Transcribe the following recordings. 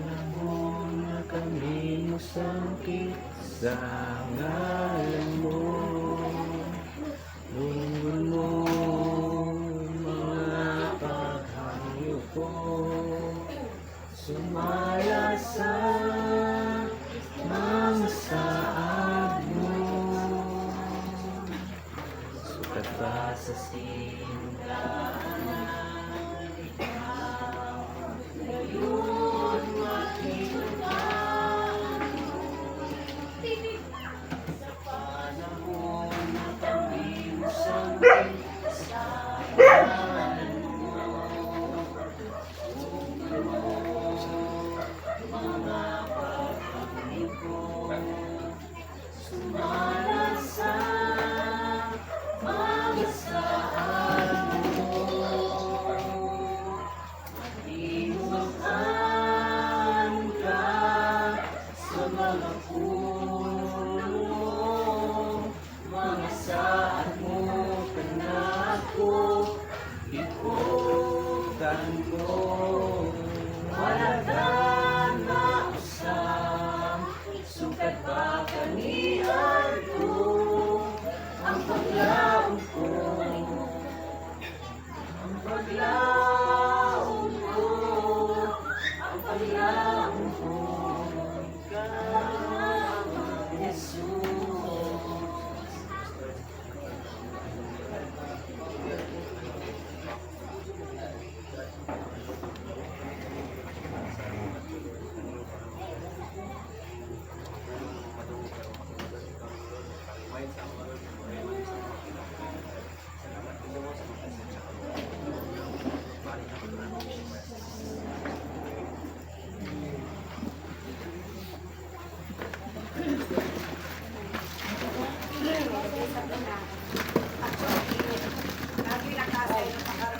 panahon na kami musangkit sa ngalan mo. Lunggon mo mga paghayo ko, sumala sa mga saad mo. Sukat pa sa simbahan, ngayon makikita sa panahon na kami musangkit sa ngalan mo. Mga paghayo ko, sumala sa mga saad mo. Inumaan ka sa mga puno mo, mga saad mo kanako, ikutan ko. Wala ka mausap, sukat pa kanian ko, ang paglaong ko, ang paglaong ko, ang paglaong ko,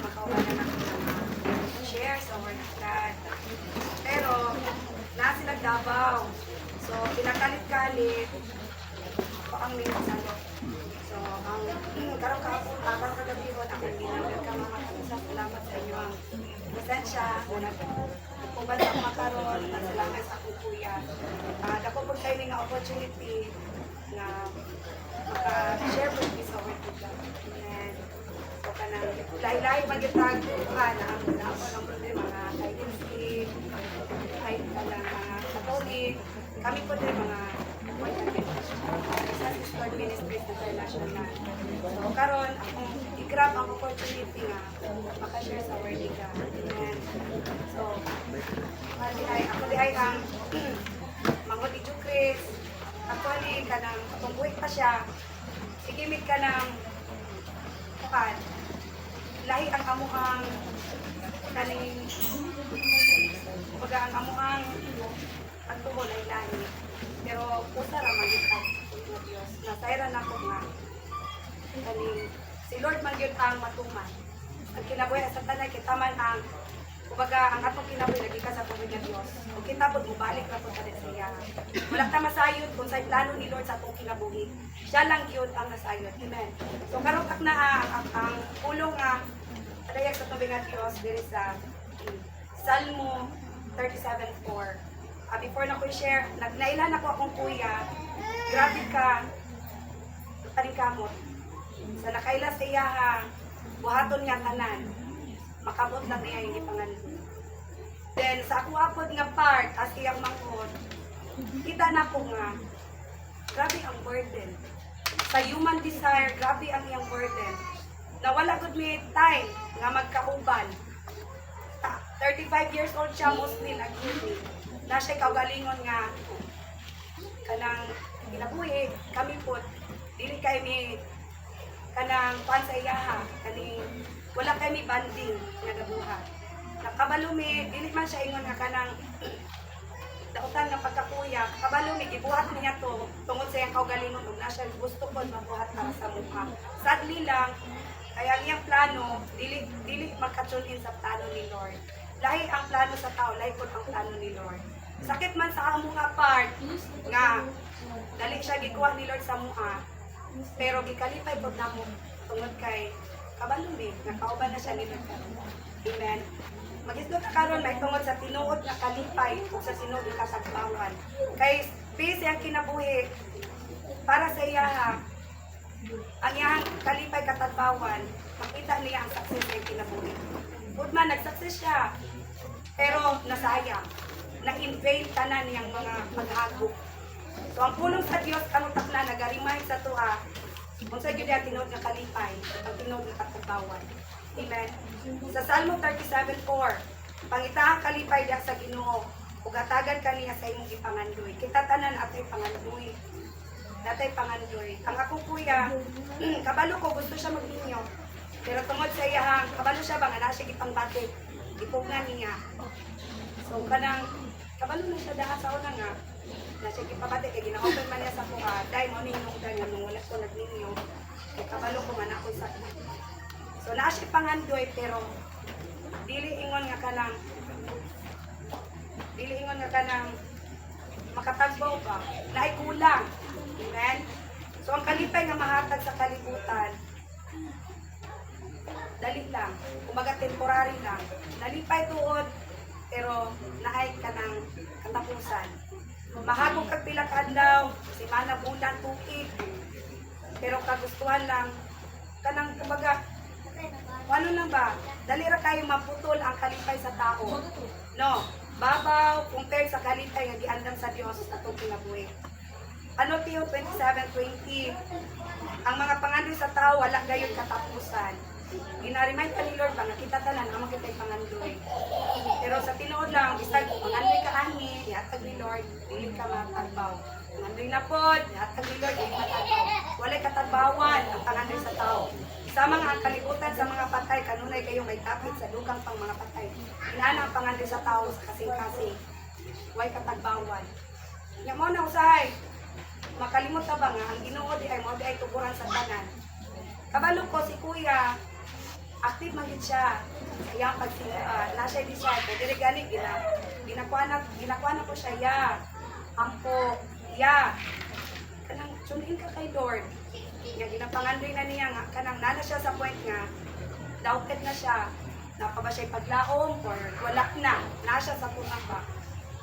ikaw, Jesus. Pero, nasa nagdabaw. So, pinakalit-kalit, ako ang may masalo. So, ang karong kahapon, karong kagabihon, ako ang ginagad ka mga kanusa. Salamat sa inyo ang presensya. Kung ba sa makaroon, salamat sa akong kuya. Dako po kayo nga opportunity na maka-share po sa word with God. And, so, kanang lahi-lahi magitag na ang ako ng problema mga kaitinsin, kahit mga Catholic, kami po din mga sa Sister Ministries International. So, karon akong i-grab ang opportunity nga maka-share sa word with God. And, so, ako di ay ang mga Tidyo Chris, actually, kanang kung buhay pa siya, sigimit ka ng kukan, lahi ang amuhang kaning kumbaga ang amuhang pagtuho lahi-lahi. Pero pusa ra man gyud ang Diyos. Nasayra na ko nga kaning si Lord man gyud ang matuman. Ang kinabuhi sa tanan kita man ang kumbaga ang atong kinabuhi lagi ka sa tubig ng Dios. Kung kita pud mobalik ra pud sa siya. Wala ta masayod kung sa plano ni Lord sa atong kinabuhi. Siya lang gyud ang nasayod. Amen. So karon tak na ang pulong nga adayag sa tubig ng Dios diri sa Salmo 37:4. Before na ko i-share, naglailan ako akong kuya. Grabe ka taringkamot. Sa nakaila sa iya buhaton niya tanan. Makabot lang niya yung ipangalan. Then sa ako apod nga part as iyang mangkot, kita na ko nga grabe ang burden. Sa human desire, grabe ang iyang burden. Nawala gud mi time nga magkauban. 35 years old siya mostly nag-uni. Na siya kaugalingon nga kanang kinabuhi kami po dili kay mi kanang pan sa iyaha kaning wala kay mi banding nga gabuhat. Nakabalo mi dili man siya ingon nga kanang dautan nga pagkakuya, kabalo mi gibuhat niya to tungod sa iyang kaugalingon ug na siya gusto ko mabuhat para sa mukha. Sadly lang kaya ang iyang plano dili makatune in sa plano ni Lord. Lahi ang plano sa tao, lahi po ang plano ni Lord. Sakit man sa among part nga dali siya gikuha ni Lord sa mua, pero gikalipay pod namo tungod kay kabalo mi nakauban na siya ni Lord. Amen. Magisgot ka karon may tungod sa tinuod nga kalipay o sa sinod nga katagbawan. Kay busy ang kinabuhi para sa iya ang iyang kalipay katagbawan, makita niya ang success ng kinabuhi. Udman nag-success siya, pero nasayang, na-invade tanan niyang mga paghagok. So ang pulong sa Dios kanutak na nag-remind sa tuha kung sa Diyo ang tinuod nga kalipay, ang tinuod nga katagbawan. Amen. Sa Salmo 37:4, pangitahang kalipay diha sa Ginoo, ug hatagan kaniya sa imong gipangandoy. Kita tanan atay pangandoy. Natay pangandoy. Ang ako kuya, kabalo ko gusto siya magninyo. Pero tungod sa iyang, kabalo siya ba nga na siya gipangbatik. Gipugnan niya. So kanang kabalo na siya daha sa una nga na siya gipabati kay gina-open man niya sa kuha. Dai mo ning nung nga nung wala ko nagninyo. Kay kabalo ko man ako sa. So naa siya pangandoy pero dili ingon nga kanang makatagbaw ba? Naay kulang. Amen? So ang kalipay nga mahatag sa kalibutan, dali lang. Kumaga temporary lang. Nalipay tuod, pero naay ka ng katapusan. Mahagog kag pila ka adlaw, semana, bulan, tuig. Pero kagustuhan lang, kanang kumbaga, ano lang ba? Dali ra kayo maputol ang kalipay sa tao. No, babaw, compared sa kalipay nga giandam sa Dios sa atong kinabuhi. Ano Teo 27:20? Ang mga pangandoy sa tao wala gayon katapusan. Gina-remind ka ni Lord ba nga kita tanan ang kita'y pangandoy. Pero sa tinuod lang, bisag pangandoy ka ani, ihatag ni Lord, dili ka matagbaw. Pangandoy na pod, ihatag ni Lord, dili matagbaw. Walay katagbawan ang pangandoy sa tao. Sa mga kalibutan sa mga patay, kanunay kayo may tapit sa dugang pang mga patay. Inana ang pangandoy sa tao sa kasing-kasing. Way katagbawan. Nya mo na usahay. Makalimot ka ba nga, ang Ginoo di ay tuguran sa tanan. Kabalo ko si Kuya, active man gid siya. Sa iyang pagsinuan, na siya decide, dili gani ginakuha na ko siya ya. Ampo, ya. Kanang tunin ka kay Lord. Nga ginapangandoy na niya nga kanang nana siya sa point nga doubted na siya. Napaba siya paglaom or wala na siya sa punang ba.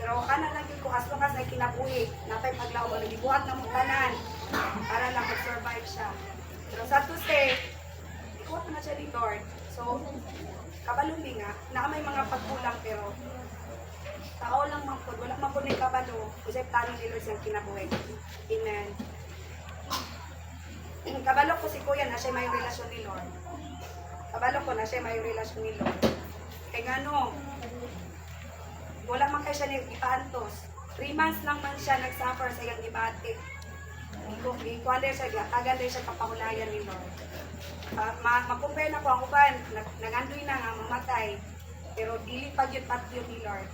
Pero kana lang ko as long as ay kinabuhi, napay paglaom o nagibuhat na mong tanan para lang mag-survive siya. Pero sa to say, ikuha na siya ni Lord. So, kabalumi nga, na may mga pagkulang pero tao lang man po, wala man po na kabalo, kasi plano ni Lord siyang kinabuhi. Amen. Kabalo ko si Kuya na siya may relasyon ni Lord. Kabalo ko na siya may relasyon ni Lord. Kaya nga no, wala man kayo siya ipaantos. 3 months lang man siya nag-suffer sa iyang ibati. Ikuan din siya, tagan din siya kapahulayan ni Lord. Mag-compare na ko ang uban, nagandoy na nga mamatay, pero dili pa yun pat yun ni Lord.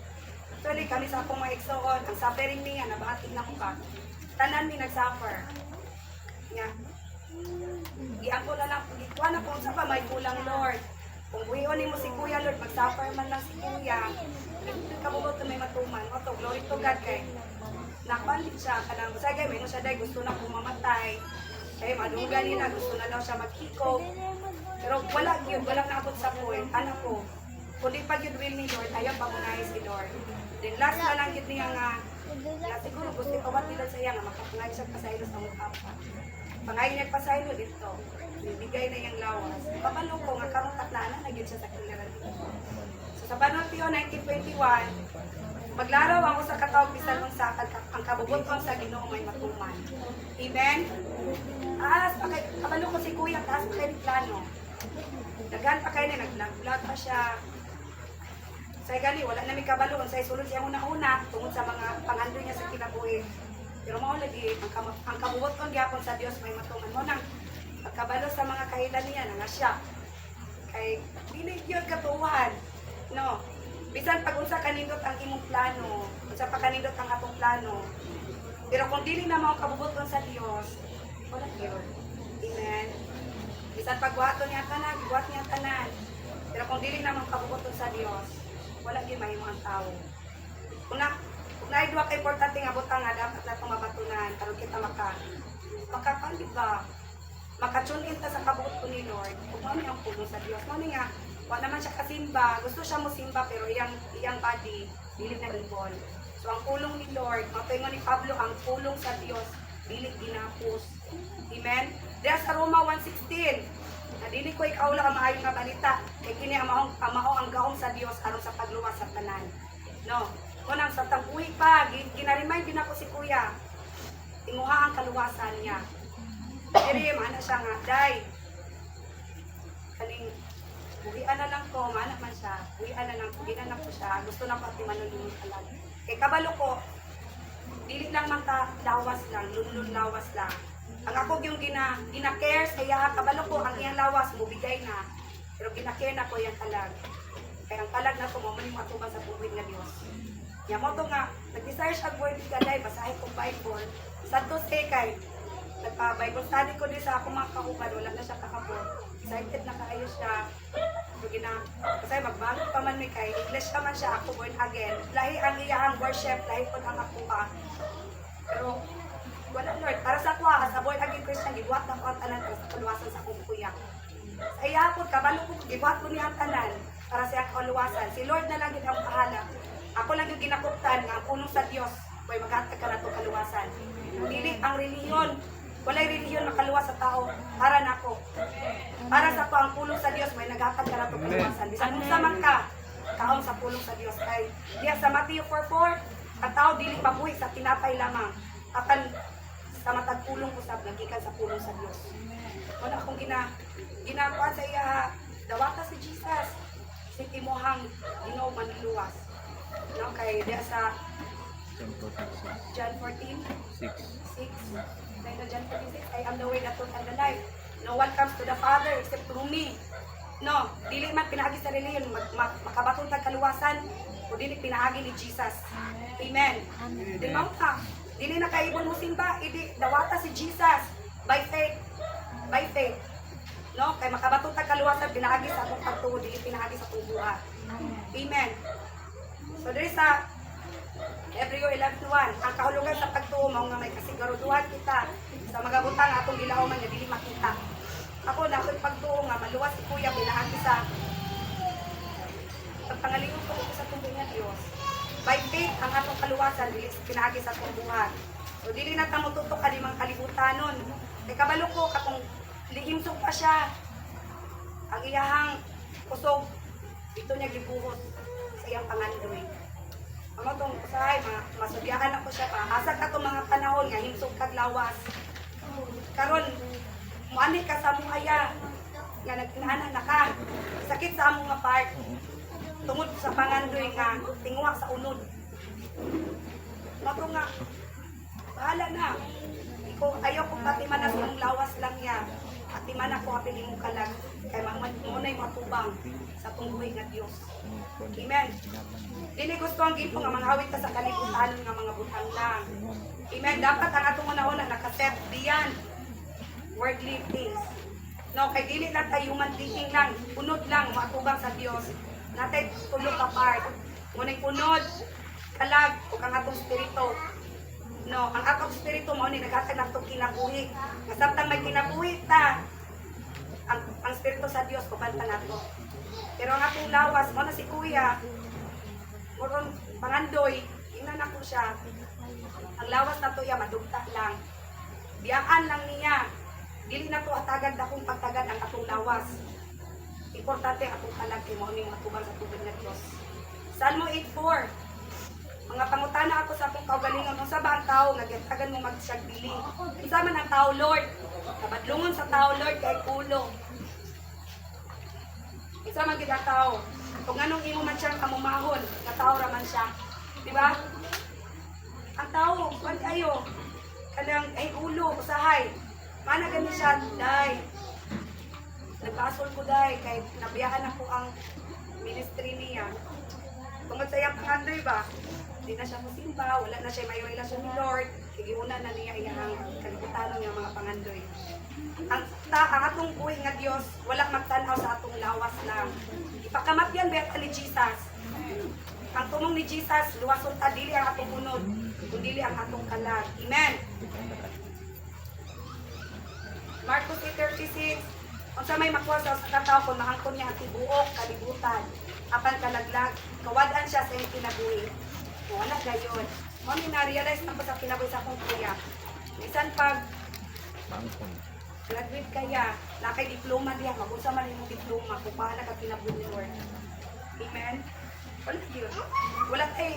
Actually, kami sa akong maigsoon, ang suffering niya, nabahatig na ko ka. Tanan mi nag-suffer. Nga. Giako na lang, ikuan na kung sa pa, may kulang Lord. Kung buhion mo si Kuya Lord, mag-suffer man lang si Kuya, kabubot na may matuman. O to, glory to God kay nakpalit siya. Kanang sagay, may siya dahil gusto na pumamatay. Kaya madugan nila, gusto na daw siya magkikog. Pero wala yun, walang naabot sa point. Ano ko, kundi pag yun will ni Lord, ayaw pangunay si Lord. Then last na lang yun niya nga, siguro gusto ipawat nila sa iya nga, makapangay siya pasaylo sa mukha pa. Pangay niya pasaylo dito. Bibigay na yung lawas. Papalo ko nga karutat na nagyan siya sa kanilang dito. So sa Panatio 1921, maglaraw ako sa katawag bisan mong sakal ang kabubuton sa Ginoo may matuman. Amen? Kabalo ko si Kuya, taas pa kayo ni plano. Daghan pa kayo na, nag-vlog pa siya. Say gani, wala na may kabalo. Say sulod siya una-una, tungod sa mga pangandoy niya sa kinabuhi. Pero mao lagi, ang kabubuton gyapon sa Dios may matuman mo nang pagkabalo sa mga kahilan niya, nga siya. Kay, dili yun katuwan. No? Bisan pag unsa kanindot ang imong plano, unsa pa kanindot ang atong plano. Pero kung dili na mao kabubuton sa Dios, wala yun. Amen. Bisan pagbuhaton niya tanan, buhat niya tanan. Pero kung dili na mao kabubuton sa Dios, wala gyud mahimo ang tawo. Kung naay duha ka importante nga butang nga dapat natong mabatunan karon kita makakandi ba? Makatune in ta sa kabuot ko ni Lord. Kung ano ang puno sa Dios, mo nga Wa naman siya kasimba, gusto siya mo simba pero iyang body dili na involve. So ang pulong ni Lord, mapaingon ni Pablo, ang pulong sa Dios dili ginapos. Amen. Diya sa Roma 1:16, na dili ko ikaw lang ang maayong nga balita, kay kini ang ang gaong sa Dios aron sa pagluwas sa tanan. No. Kunang sa tangkuhi pa, ginaremind din ako si Kuya. Tinguha ang kaluwasan niya. Pero mana siya nga, day. Kaning buhian na lang ko, mana man siya. Buhian na lang ko siya. Gusto na pati manulunod alam. Kay kabalo ko, dili lang man ta lawas lang, lunlun lawas lang. Ang ako yung gina-care sa iya, kabalo ko, ang iyang lawas, mubigay na. Pero gina-care na ko yung talag. Kaya ang talag na ko, mamuni matubang sa tubig na Diyos. Yan mo to nga, nag-desire siya word ka dahil, basahin kong Bible. Sa to say kay, nagpa-Bible study ko din sa akong mga kauban, wala na siya kakabot. Excited na kaayo siya. So, kasi magbago pa man may kay, English naman siya, ako born again. Lahi ang iyahang worship, lahi po ang ako pa. Pero, wala Lord, para sa kuha, sa born again Christian, gibuhat na ko ang tanan para sa kaluwasan sa akong kuya. Sa iya po, kabalo ko, gibuhat ko niya ang tanan para sa akong kaluwasan. Si Lord na lang din ang pahala. Ako lang yung ginakuptan nga ang punong sa Diyos, may maghatag ka na itong kaluwasan. Dili ang relihiyon, walay relihiyon makaluwas sa tao, para na ako. Para sa ang pulong sa Diyos, may naghatag ka na itong kaluwasan. Bisan kung saman ka, kaon sa pulong sa Diyos. Kay diya sa Matthew 4:4, ang tao dili mabuhi sa tinapay lamang. Akan sa matagpulong ko sa nagikan sa pulong sa Diyos. Wala akong ginagawa sa iya, dawata si Jesus, si Timohang Ginoo manluwas. No, kay diya sa John 14:6. Kaya na John 14:6, I am the way, the truth, and the life. No one comes to the Father except through me. No, dili man pinaagi sa reliyon, makabatong kaluwasan, o dili pinaagi ni Jesus. Amen. Di ba ka? Dili na kaibon mo simba, idi dawata si Jesus by faith. By faith. No, kay makabatong kaluwasan, pinaagi sa atong pagtuo, dili pinaagi sa atong buhat. Amen. So there is a Hebreo 11:1, ang kahulugan sa pagtuo mao nga may kasiguruduhan kita sa mga butang atong gilauman nga dili makita. Ako na ako'y pagtuo nga maluwas si Kuya pinaagi sa pagpangalingon ko sa tubig nga Dios. By faith ang atong kaluwasan dili pinaagi sa atong buhat. So dili na ta motutok kani mga kalibutanon. Kay kabalo ko katong lihimsog pa siya. Ang iyahang kusog ito niya gibuhos sa iyang pangandoy. Ang itong usahay, masubyahan ako siya pa. Asa ka itong mga panahon nga, himsog kag lawas. Karon, muani ka sa mong aya, nga nagkinaanan na ka. Sakit sa among nga part. Tungod sa pangandoy nga, tinguha sa unod. Mato nga, bahala na. Ayaw ko pati manas yung lawas lang niya. Pati man ako hapili mo kalag. Kaya muna'y matubang sa tungguhin nga Diyos. Amen. Dili gusto ang ginto nga mga awit ka sa kalibutan nga mga butang lang. Amen. Dapat ang atong una-una nakaset beyond worldly things. No, kay dili lang tayo human thinking lang, unod lang matubang sa Dios. Natay tulog ka part. Ngunit unod kalag ug ang atong spirito. No, ang atong spirito mao ni naghatag natong kinabuhi. Nasabtang may kinabuhi ta. Ang spirito sa Dios kuban pa nato. Pero ang atong lawas mo na si Kuya, moron pangandoy, ingnan ako siya. Ang lawas na to ya madugta lang. Biyaan lang niya. Dili na to atagad akong pagtagad ang atong lawas. Importante atong talag kay mao ning matubang sa tubig nga Dios. Salmo 8:4. Mga pangutana ako sa akong kaugalingon, unsa ba ang tao nga gitagan mo magsiyagbili? Unsa man ang tao, Lord? Kabadlungon sa tao, Lord, kay ulo. Unsa man gid ang tao? Kung anong imo man siyang kamumahon, nga tao ra man siya. Di ba? Ang tao, kuan kayo. Kanang ay ulo, usahay. Mana gani siya, day. Nagpasol ko day kay nabiyahan ako ang ministry niya. Tungod sa iyang pangandoy ba? Hindi na siya musimba, wala na siya may relasyon ni Lord, higiuna na niya iyang kalibutan ng mga pangandoy. Ang atong buhay nga Dios, wala magtanaw sa atong lawas lang. Ipakamat yan beta ni Jesus. Ang tumong ni Jesus, luwason ta dili ang atong unod, kundi ang atong kalag. Amen. Marcos 8:36. Kung sa may makuha sa katao kung maangkon niya ang tibuok, kalibutan, apan kalaglag, kawadaan siya sa iyong kinabuhi. Wala gayon. Mami, na-realize na po sa kinabuhi sa akong kuya. Minsan pag Bangkon. graduate kaya, na kay diploma diya, mag-usa man yung diploma, kung paano ka kinabuhi ni Lord. Amen? Wala yun. Wala eh,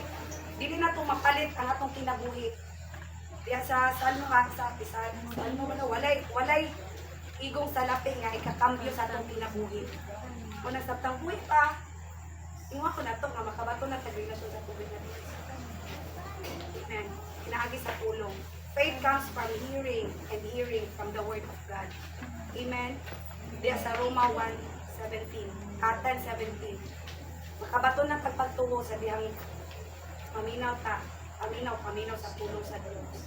dili na itong mapalit ang atong kinabuhi. Kaya sa Salmo nga, sa Salmo walay igong salapin nga ikakambyo sa atong kinabuhi. Kung nasabtang buhi pa, inwa ko na ito nga makabato na tabi na sa tubig na Diyos. Amen. Kinaagi sa tulong. Faith comes from hearing and hearing from the Word of God. Amen. Diya sa Roma 1:17. 10:17. Makabato na pagpagtuo sa diyang paminaw sa tulong sa Diyos.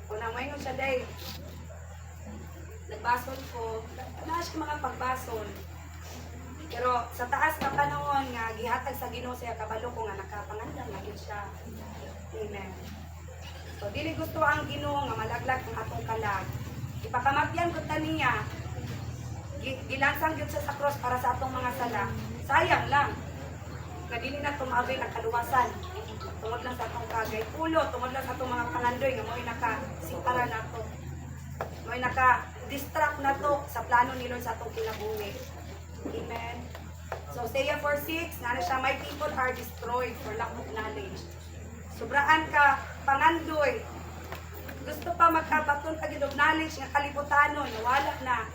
Kung nangayon siya day, nagbason ko, na siya mga pagbason. Pero sa taas na panahon nga, gihatag sa Ginoo siya, kabalo ko nga nakapangandang lagi siya. Amen. So, dili gusto ang Ginoo nga malaglag ang atong kalag. Ipakamabyan ko taniya, gilansang yun sa cross para sa atong mga sala. Sayang lang, nga dili na tumawin ang kaluwasan. Tungod lang sa atong kagay pulo, tungod lang sa atong mga pangandoy nga mo'y nakasipara na to. Mo'y naka-distract na to sa plano ni Lord sa atong kinabuhi. Amen. So, Isaiah 4:6, nga na siya, my people are destroyed for lack of knowledge. Sobraan ka, pangandoy. Gusto pa magkabaton ka gid og knowledge nga kalibutanon, wala na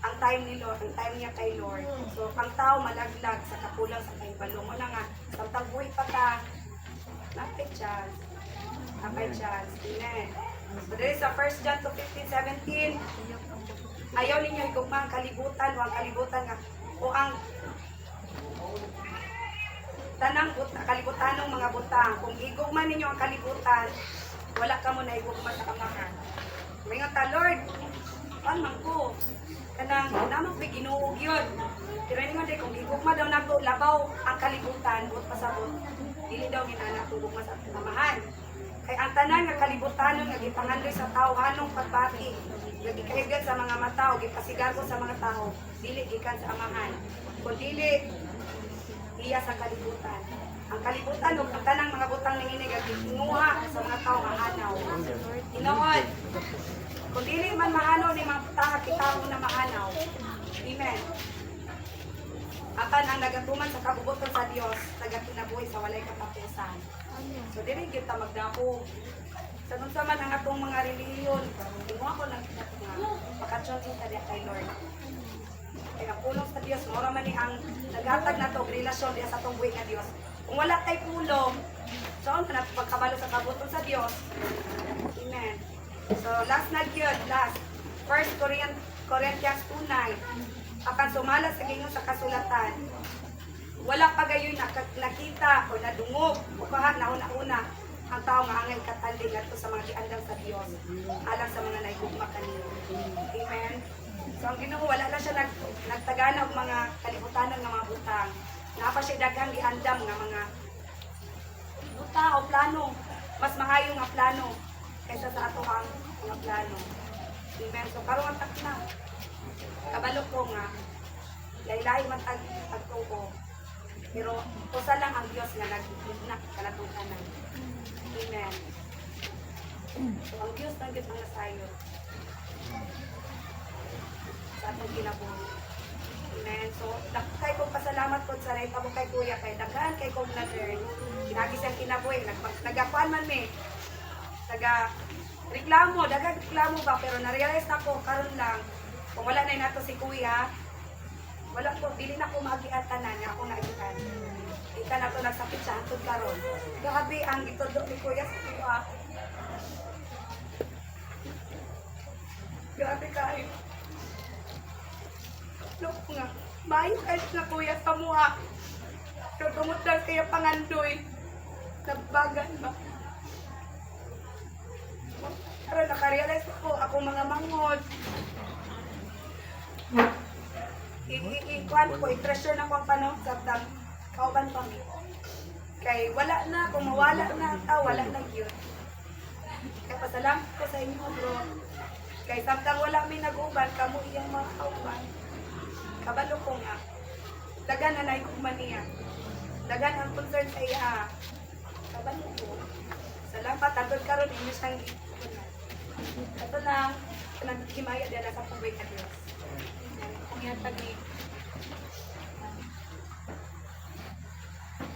ang time ni Lord, ang time niya kay Lord. So, ang tao malaglag sa kapulang sa kahibalo mo na nga, samtang buhay pa ka, napay chance. Napay chance. Amen. So, there is a 1 John 2:15-17. Ayaw ninyo higugma ang kalibutan o ang kalibutan nga, o ang tanang kalibutan ng mga butang. Kung higugma ninyo ang kalibutan, wala ka mo na higugma sa kamahan. May nga Lord, paano ko? Kanang namang may ginuog yun. Pero nga day, kung higugma daw nato labaw ang kalibutan, buot pasabot, dili daw ginana tugugma sa kamahan. Kay ang tanan nga kalibutan nga gipangandoy sa tao anong pagbati, nga gikahigan sa mga mata o gipasigago sa mga tao, dili gikan sa amahan. Kung dili iya sa kalibutan. Ang kalibutan o ang tanang mga butang ning ini nga gitinguha sa mga tao nga hanaw. Tinuod. Kung dili man mahanaw ni mga butang kita mo na mahanaw. Amen. Apan ang nagatuman sa kabubuton sa Dios, nagakinabuhi sa walay katapusan. So dili gyud ta magdako. Sa unsa man ang atong mga relihiyon, tinguha ko lang kita nga makatyon ta diha kay Lord. Kaya napulong sa Diyos, mora man ni ang naghatag na to relasyon diha sa atong buhi nga Dios. Kung wala tay pulong, saan ka na pagkabalo sa kabuton sa Dios? Amen. So last na gyud, last. 1 Corinthians 2:9. Akan sumala sa gingon sa kasulatan. Wala pa gayoy nakita o nadungog o bahat na una-una ang tao nga angay katanding ato sa mga giandang sa Dios alang sa mga naigugma kanino. Amen. So ang Ginoo wala na siya nagtagana og mga kalibutanon nga mga butang. Naa pa siya daghang giandam nga mga buta o plano. Mas maayo nga plano kaysa sa ato ang mga plano. Amen. So karon ang takna. Kabalo ko nga laylay man tagtuo. Pero usa lang ang Dios nga nagigugna kanatong tanan. Amen. So ang Dios nang gid mga sayo sa atong kinabuhi. Amen. So kay kong pasalamat ko sa reta mo kay kuya kay daghan kay kong na-learn. Kinagi siyang kinabuhi nagakuan man mi. Reklamo, daghan reklamo ba pero na-realize na ko karon lang kung wala na nato si kuya, wala ko, dili na ko magian tanan nga ako naitan. Ika na to nagsakit sa hantod karon. Grabe ang gitudlo ni kuya sa kuya. Grabe kayo. Look nga, maayo kayo na kuya sa mua. So tumutlan kaya pangandoy. Nagbagan ba? Pero nakarealize ako mga mangod. I-kuhan ko, i-treasure na ko ang panahon sa kauban pa mi. Kay wala na, kung mawala na ang tao, wala na yun. Kaya pasalamat ko sa inyo bro. Kay samtang wala may nag-uban, kamo iyang mga kauban. kabalo ko nga dagan na naikugman niya. Dagan ang concern sa iya. Kabalo ko. Salamat agad karon inyo siyang ito na naghimaya dala sa pubay ka Diyos. Kung yan tagi